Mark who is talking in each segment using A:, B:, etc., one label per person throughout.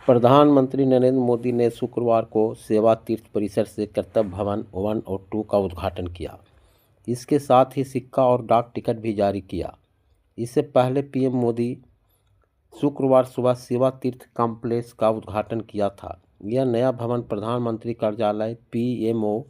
A: प्रधानमंत्री नरेंद्र मोदी ने शुक्रवार को सेवा तीर्थ परिसर से कर्तव्य भवन 1 और 2 का उद्घाटन किया। इसके साथ ही सिक्का और डाक टिकट भी जारी किया। इससे पहले पीएम मोदी शुक्रवार सुबह सेवा तीर्थ कॉम्प्लेक्स का उद्घाटन किया था। यह नया भवन प्रधानमंत्री कार्यालय, पीएमओ,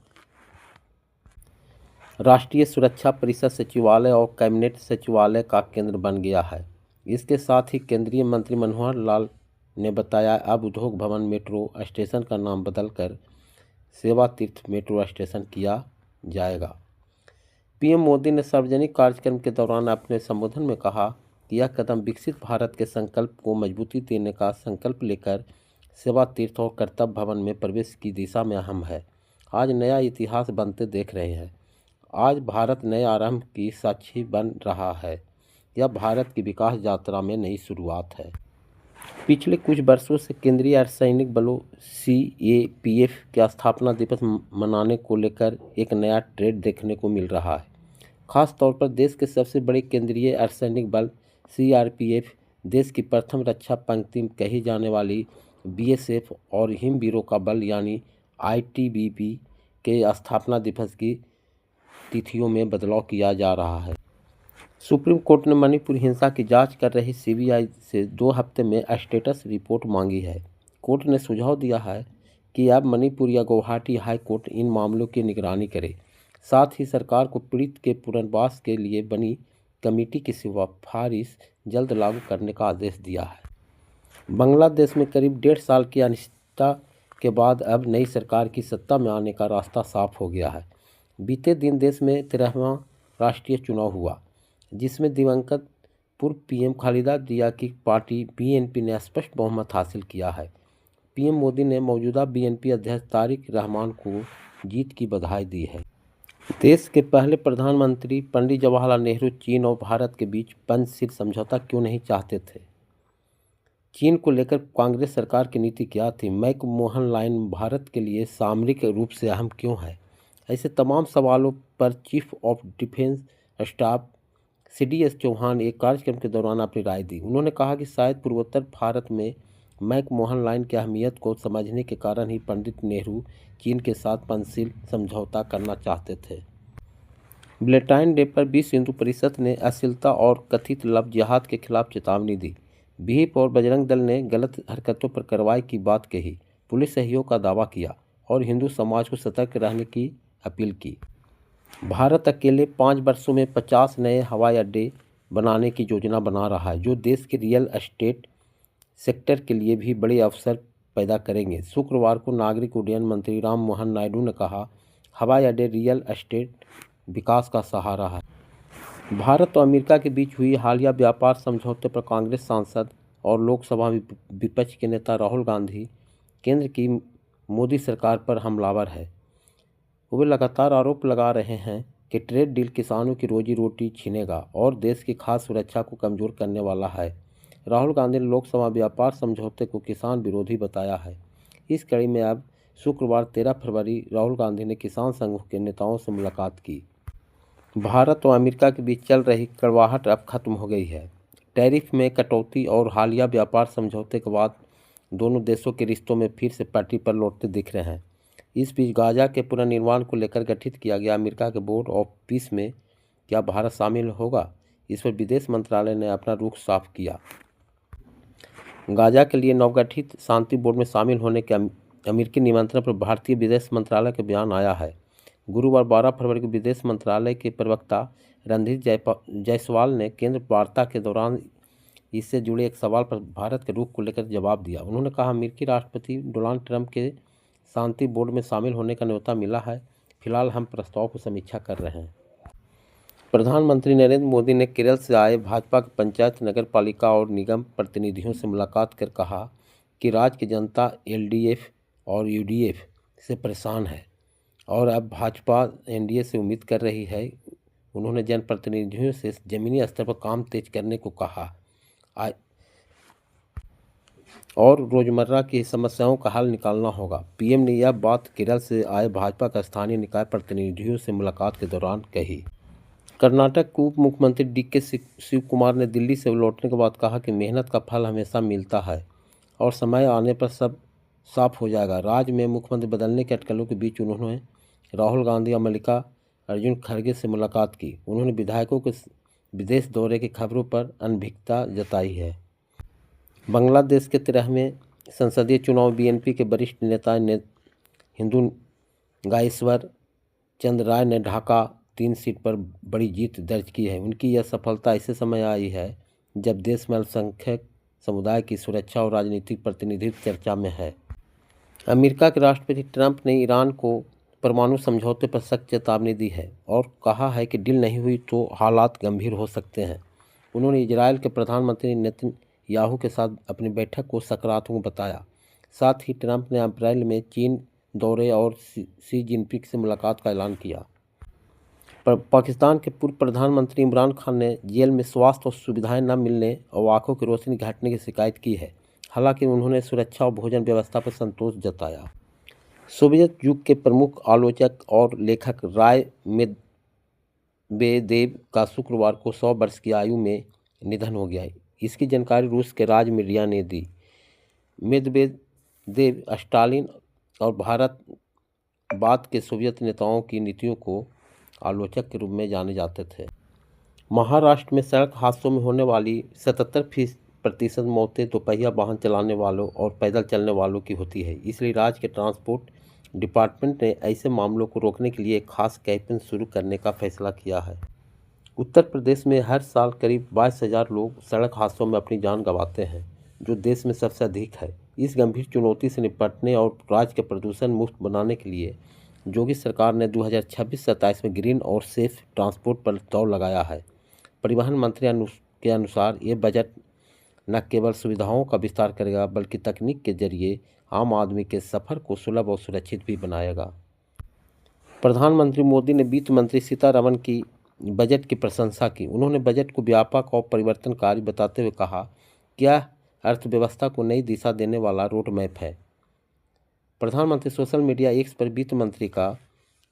A: राष्ट्रीय सुरक्षा परिषद सचिवालय और कैबिनेट सचिवालय का केंद्र बन गया है। इसके साथ ही केंद्रीय मंत्री मनोहर लाल ने बताया, अब उद्योग भवन मेट्रो स्टेशन का नाम बदलकर सेवा तीर्थ मेट्रो स्टेशन किया जाएगा। पीएम मोदी ने सार्वजनिक कार्यक्रम के दौरान अपने संबोधन में कहा कि यह कदम विकसित भारत के संकल्प को मजबूती देने का संकल्प लेकर सेवा तीर्थ और कर्तव्य भवन में प्रवेश की दिशा में अहम है। आज नया इतिहास बनते देख रहे हैं। आज भारत नए आरंभ की साक्षी बन रहा है। यह भारत की विकास यात्रा में नई शुरुआत है। पिछले कुछ वर्षों से केंद्रीय अर्धसैनिक बलों सीएपीएफ के स्थापना दिवस मनाने को लेकर एक नया ट्रेंड देखने को मिल रहा है। खास तौर पर देश के सबसे बड़े केंद्रीय अर्धसैनिक बल सीआरपीएफ, देश की प्रथम रक्षा पंक्ति कही जाने वाली बीएसएफ और हिमवीरों का बल यानी आईटीबीपी के स्थापना दिवस की तिथियों में बदलाव किया जा रहा है। सुप्रीम कोर्ट ने मणिपुर हिंसा की जांच कर रही सीबीआई से 2 हफ्ते में स्टेटस रिपोर्ट मांगी है। कोर्ट ने सुझाव दिया है कि अब मणिपुर या गुवाहाटी हाई कोर्ट इन मामलों की निगरानी करे। साथ ही सरकार को पीड़ित के पुनर्वास के लिए बनी कमेटी की सिफारिश जल्द लागू करने का आदेश दिया है। बांग्लादेश में करीब 1.5 साल की अनिश्चितता के बाद अब नई सरकार की सत्ता में आने का रास्ता साफ हो गया है। बीते दिन देश में 13वां राष्ट्रीय चुनाव हुआ, जिसमें दिवंगत पूर्व पीएम खालिदा जिया की पार्टी बीएनपी ने स्पष्ट बहुमत हासिल किया है। पीएम मोदी ने मौजूदा बीएनपी अध्यक्ष तारिक रहमान को जीत की बधाई दी है। देश के पहले प्रधानमंत्री पंडित जवाहरलाल नेहरू चीन और भारत के बीच पंचशील समझौता क्यों नहीं चाहते थे? चीन को लेकर कांग्रेस सरकार की नीति क्या थी? मैकमोहन लाइन भारत के लिए सामरिक रूप से अहम क्यों है? ऐसे तमाम सवालों पर chief of defence staff CDS Chauhan एक कार्यक्रम के दौरान अपनी राय दी। उन्होंने कहा कि शायद पूर्वोत्तर भारत में मैकमोहन लाइन की अहमियत को समझने के कारण ही पंडित नेहरू चीन के साथ पंचशील समझौता करना चाहते थे। वैलेंटाइन डे पर विश्व हिंदू परिषद ने अश्लीलता और कथित लव जिहाद के खिलाफ चेतावनी दी। विहिप और बजरंग दल ने गलत हरकतों पर कार्रवाई की बात कही, पुलिस सहयोग का दावा किया और हिंदू समाज को सतर्क रहने की अपील की। भारत अकेले 5 वर्षों में 50 नए हवाई अड्डे बनाने की योजना बना रहा है, जो देश के रियल एस्टेट सेक्टर के लिए भी बड़े अवसर पैदा करेंगे। शुक्रवार को नागरिक उड्डयन मंत्री राम मोहन नायडू ने कहा, हवाई अड्डे रियल एस्टेट विकास का सहारा है। भारत और अमेरिका के बीच हुई हालिया व्यापार समझौते पर कांग्रेस सांसद और लोकसभा विपक्ष के नेता राहुल गांधी केंद्र की मोदी सरकार पर हमलावर है। वे लगातार आरोप लगा रहे हैं कि ट्रेड डील किसानों की रोजी रोटी छीनेगा और देश की खाद्य सुरक्षा को कमज़ोर करने वाला है। राहुल गांधी ने लोकसभा व्यापार समझौते को किसान विरोधी बताया है। इस कड़ी में अब शुक्रवार 13 फरवरी राहुल गांधी ने किसान संघों के नेताओं से मुलाकात की। भारत और अमेरिका के बीच चल रही कड़वाहट अब खत्म हो गई है। टैरिफ में कटौती और हालिया व्यापार समझौते के बाद दोनों देशों के रिश्तों में फिर से पटरी पर लौटते दिख रहे हैं। इस बीच गाजा के पुनर्निर्माण को लेकर गठित किया गया अमेरिका के बोर्ड ऑफ पीस में क्या भारत शामिल होगा? इस पर विदेश मंत्रालय ने अपना रुख साफ किया। गाजा के लिए नवगठित शांति बोर्ड में शामिल होने के अमेरिकी निमंत्रण पर भारतीय विदेश मंत्रालय का बयान आया है। गुरुवार 12 फरवरी को विदेश मंत्रालय के प्रवक्ता रणधीर जायसवाल ने केंद्र वार्ता के दौरान इससे जुड़े एक सवाल पर भारत के रुख को लेकर जवाब दिया। उन्होंने कहा, अमेरिकी राष्ट्रपति डोनाल्ड ट्रंप के शांति बोर्ड में शामिल होने का न्योता मिला है। फिलहाल हम प्रस्ताव की समीक्षा कर रहे हैं। प्रधानमंत्री नरेंद्र मोदी ने केरल से आए भाजपा के पंचायत, नगर पालिका और निगम प्रतिनिधियों से मुलाकात कर कहा कि राज्य की जनता एलडीएफ और यूडीएफ से परेशान है और अब भाजपा एनडीए से उम्मीद कर रही है। उन्होंने जनप्रतिनिधियों से ज़मीनी स्तर पर काम तेज करने को कहा और रोजमर्रा की समस्याओं का हल निकालना होगा। पीएम ने यह बात केरल से आए भाजपा का स्थानीय निकाय प्रतिनिधियों से मुलाकात के दौरान कही। कर्नाटक के उप मुख्यमंत्री डीके शिव कुमार ने दिल्ली से लौटने के बाद कहा कि मेहनत का फल हमेशा मिलता है। और समय आने पर सब साफ हो जाएगा। राज्य में मुख्यमंत्री बदलने के अटकलों के बीच उन्होंने राहुल गांधी और मल्लिकार्जुन खड़गे से मुलाकात की। उन्होंने विधायकों के विदेश दौरे की खबरों पर अनभिज्ञता जताई है। बांग्लादेश के 13वें संसदीय चुनाव बीएनपी के वरिष्ठ नेता हिंदू गायेश्वर चंद्र राय ने ढाका 3 सीट पर बड़ी जीत दर्ज की है। उनकी यह सफलता ऐसे समय आई है जब देश में अल्पसंख्यक समुदाय की सुरक्षा और राजनीतिक प्रतिनिधित्व चर्चा में है। अमेरिका के राष्ट्रपति ट्रंप ने ईरान को परमाणु समझौते पर सख्त चेतावनी दी है और कहा है कि डील नहीं हुई तो हालात गंभीर हो सकते हैं। उन्होंने इजरायल के प्रधानमंत्री नेतन्याहू के साथ अपनी बैठक को सकारात्मक बताया। साथ ही ट्रंप ने अप्रैल में चीन दौरे और शी जिनपिंग से मुलाकात का ऐलान किया। पाकिस्तान के पूर्व प्रधानमंत्री इमरान खान ने जेल में स्वास्थ्य और सुविधाएं न मिलने और आंखों की रोशनी घटने की शिकायत की है। हालांकि उन्होंने सुरक्षा और भोजन व्यवस्था पर संतोष जताया। सोवियत युग के प्रमुख आलोचक और लेखक राय मेदवेदेव का शुक्रवार को 100 वर्ष की आयु में निधन हो गया। इसकी जानकारी रूस के राज्य मीडिया ने दी। मेदवेदेव स्टालिन और भारत बाद के सोवियत नेताओं की नीतियों को आलोचक के रूप में जाने जाते थे। महाराष्ट्र में सड़क हादसों में होने वाली 77% मौतें दोपहिया वाहन चलाने वालों और पैदल चलने वालों की होती है। इसलिए राज्य के ट्रांसपोर्ट डिपार्टमेंट ने ऐसे मामलों को रोकने के लिए एक खास कैंपेन शुरू करने का फैसला किया है। उत्तर प्रदेश में हर साल करीब 22,000 लोग सड़क हादसों में अपनी जान गंवाते हैं, जो देश में सबसे अधिक है। इस गंभीर चुनौती से निपटने और राज्य के प्रदूषण मुक्त बनाने के लिए योगी सरकार ने 2026-27 में ग्रीन और सेफ ट्रांसपोर्ट पर दौड़ लगाया है। परिवहन मंत्री के अनुसार ये बजट न केवल सुविधाओं का विस्तार करेगा बल्कि तकनीक के जरिए आम आदमी के सफ़र को सुलभ और सुरक्षित भी बनाएगा। प्रधानमंत्री मोदी ने वित्त मंत्री सीतारमण की बजट की प्रशंसा की। उन्होंने बजट को व्यापक और परिवर्तनकारी बताते हुए कहा कि यह अर्थव्यवस्था को नई दिशा देने वाला रोड मैप है। प्रधानमंत्री सोशल मीडिया एक्स पर वित्त मंत्री का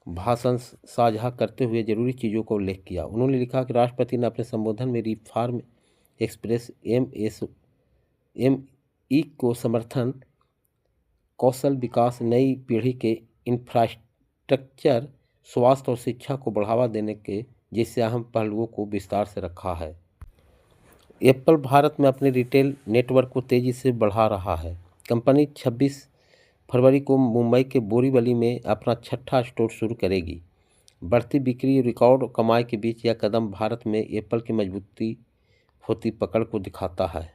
A: भाषण साझा करते हुए जरूरी चीज़ों का उल्लेख किया। उन्होंने लिखा कि राष्ट्रपति ने अपने संबोधन में रिफॉर्म एक्सप्रेस MSME को समर्थन, कौशल विकास, नई पीढ़ी के इंफ्रास्ट्रक्चर, स्वास्थ्य और शिक्षा को बढ़ावा देने के जैसे अहम पहलुओं को विस्तार से रखा है। एप्पल भारत में अपने रिटेल नेटवर्क को तेज़ी से बढ़ा रहा है। कंपनी 26 फरवरी को मुंबई के बोरीवली में अपना 6ठा स्टोर शुरू करेगी। बढ़ती बिक्री और रिकॉर्ड कमाई के बीच यह कदम भारत में एप्पल की मजबूती होती पकड़ को दिखाता है।